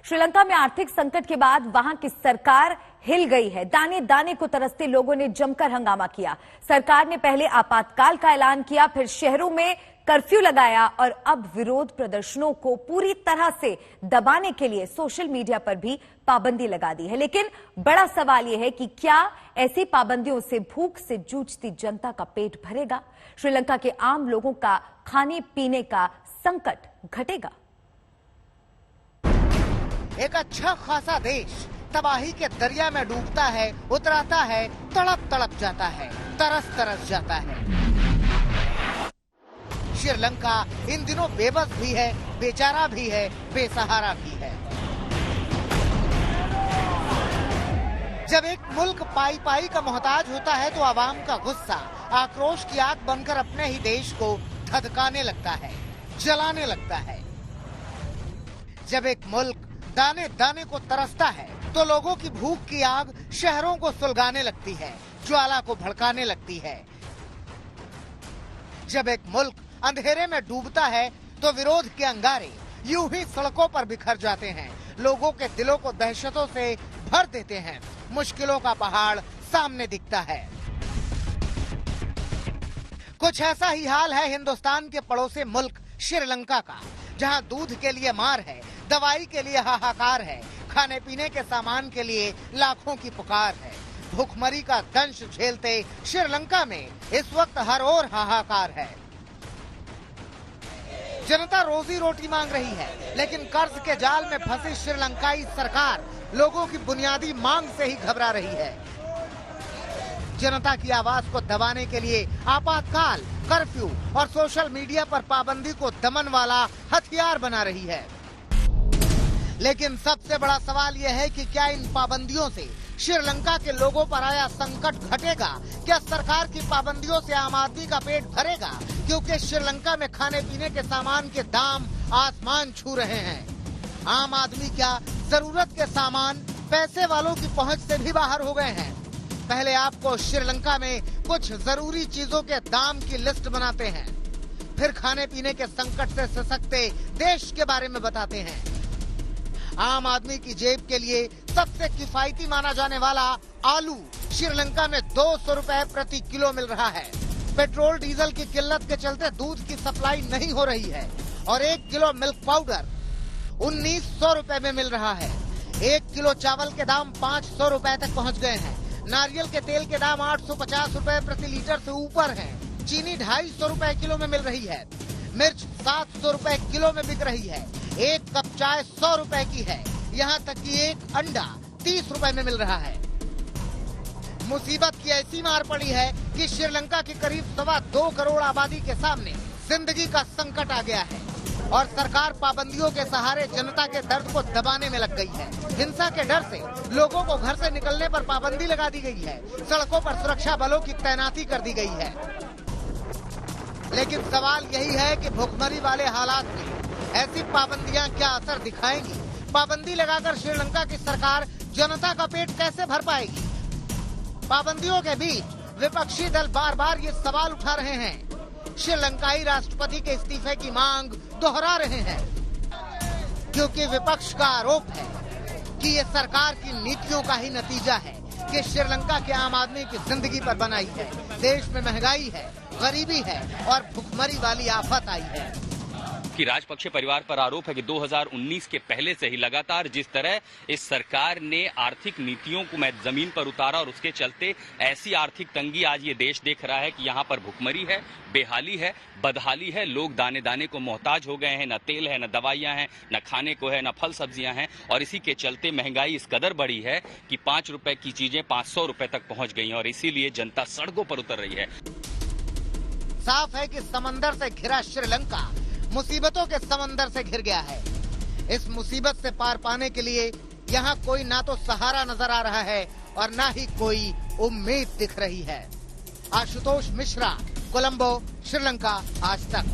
श्रीलंका में आर्थिक संकट के बाद वहां की सरकार हिल गई है। दाने दाने को तरसते लोगों ने जमकर हंगामा किया। सरकार ने पहले आपातकाल का ऐलान किया, फिर शहरों में कर्फ्यू लगाया और अब विरोध प्रदर्शनों को पूरी तरह से दबाने के लिए सोशल मीडिया पर भी पाबंदी लगा दी है। लेकिन बड़ा सवाल यह है कि क्या ऐसी पाबंदियों से भूख से जूझती जनता का पेट भरेगा? श्रीलंका के आम लोगों का खाने पीने का संकट घटेगा? एक अच्छा खासा देश तबाही के दरिया में डूबता है, उतराता है, तड़प तड़प जाता है, तरस तरस जाता है। श्रीलंका इन दिनों बेबस भी है, बेचारा भी है, बेसहारा भी है। जब एक मुल्क पाई पाई का मोहताज होता है तो आवाम का गुस्सा आक्रोश की आग बनकर अपने ही देश को धधकाने लगता है, जलाने लगता है। जब एक मुल्क दाने दाने को तरसता है तो लोगों की भूख की आग शहरों को सुलगाने लगती है, ज्वाला को भड़काने लगती है। जब एक मुल्क अंधेरे में डूबता है तो विरोध के अंगारे यूं ही सड़कों पर बिखर जाते हैं, लोगों के दिलों को दहशतों से भर देते हैं, मुश्किलों का पहाड़ सामने दिखता है। कुछ ऐसा ही हाल है हिंदुस्तान के पड़ोसी मुल्क श्रीलंका का, जहां दूध के लिए मार है, दवाई के लिए हाहाकार है, खाने पीने के सामान के लिए लाखों की पुकार है। भूखमरी का दंश झेलते श्रीलंका में इस वक्त हर ओर हाहाकार है। जनता रोजी रोटी मांग रही है, लेकिन कर्ज के जाल में फंसी श्रीलंकाई सरकार लोगों की बुनियादी मांग से ही घबरा रही है। जनता की आवाज को दबाने के लिए आपातकाल, कर्फ्यू और सोशल मीडिया पर पाबंदी को दमन वाला हथियार बना रही है। लेकिन सबसे बड़ा सवाल यह है कि क्या इन पाबंदियों से श्रीलंका के लोगों पर आया संकट घटेगा? क्या सरकार की पाबंदियों से आम आदमी का पेट भरेगा? क्योंकि श्रीलंका में खाने पीने के सामान के दाम आसमान छू रहे हैं। आम आदमी क्या जरूरत के सामान पैसे वालों की पहुंच से भी बाहर हो गए हैं। पहले आपको श्रीलंका में कुछ जरूरी चीजों के दाम की लिस्ट बनाते हैं, फिर खाने पीने के संकट से सशक्ते देश के बारे में बताते हैं। आम आदमी की जेब के लिए सबसे किफायती माना जाने वाला आलू श्रीलंका में 200 रुपए प्रति किलो मिल रहा है। पेट्रोल डीजल की किल्लत के चलते दूध की सप्लाई नहीं हो रही है और 1 किलो मिल्क पाउडर 1900 रुपए में मिल रहा है। 1 किलो चावल के दाम 500 रुपए तक पहुंच गए हैं। नारियल के तेल के दाम 850 रुपए प्रति लीटर से ऊपर हैं। चीनी 250 रुपए किलो में मिल रही है। मिर्च 700 रुपए किलो में बिक रही है। एक कप चाय 100 रुपए की है। यहाँ तक कि एक अंडा 30 रुपए में मिल रहा है। मुसीबत की ऐसी मार पड़ी है कि श्रीलंका की करीब 2.25 करोड़ आबादी के सामने जिंदगी का संकट आ गया है और सरकार पाबंदियों के सहारे जनता के दर्द को दबाने में लग गई है। हिंसा के डर से लोगों को घर से निकलने पर पाबंदी लगा दी गई है। सड़कों पर सुरक्षा बलों की तैनाती कर दी गई है। लेकिन सवाल यही है कि भूखमरी वाले हालात में ऐसी पाबंदियां क्या असर दिखाएंगी? पाबंदी लगाकर श्रीलंका की सरकार जनता का पेट कैसे भर पाएगी? पाबंदियों के बीच विपक्षी दल बार बार ये सवाल उठा रहे हैं। श्रीलंकाई राष्ट्रपति के इस्तीफे की मांग दोहरा रहे हैं, क्योंकि विपक्ष का आरोप है कि ये सरकार की नीतियों का ही नतीजा है कि श्रीलंका के आम आदमी की जिंदगी पर बनाई है। देश में महंगाई है, गरीबी है और भुखमरी वाली आफत आई है। कि राजपक्षे परिवार पर आरोप है कि 2019 के पहले से ही लगातार जिस तरह इस सरकार ने आर्थिक नीतियों को मैं जमीन पर उतारा और उसके चलते ऐसी आर्थिक तंगी आज ये देश देख रहा है कि यहाँ पर भुखमरी है, बेहाली है, बदहाली है। लोग दाने दाने को मोहताज हो गए हैं। न तेल है, न दवाइयां हैं, न खाने को है, न फल सब्जियां हैं और इसी के चलते महंगाई इस कदर बढ़ी है कि 5 रुपए की चीजें 500 रुपए तक पहुंच गई हैं और इसीलिए जनता सड़कों पर उतर रही है। साफ है कि समंदर से घिरा श्रीलंका मुसीबतों के समंदर से घिर गया है। इस मुसीबत से पार पाने के लिए यहाँ कोई ना तो सहारा नजर आ रहा है और ना ही कोई उम्मीद दिख रही है। आशुतोष मिश्रा, कोलंबो, श्रीलंका आज तक।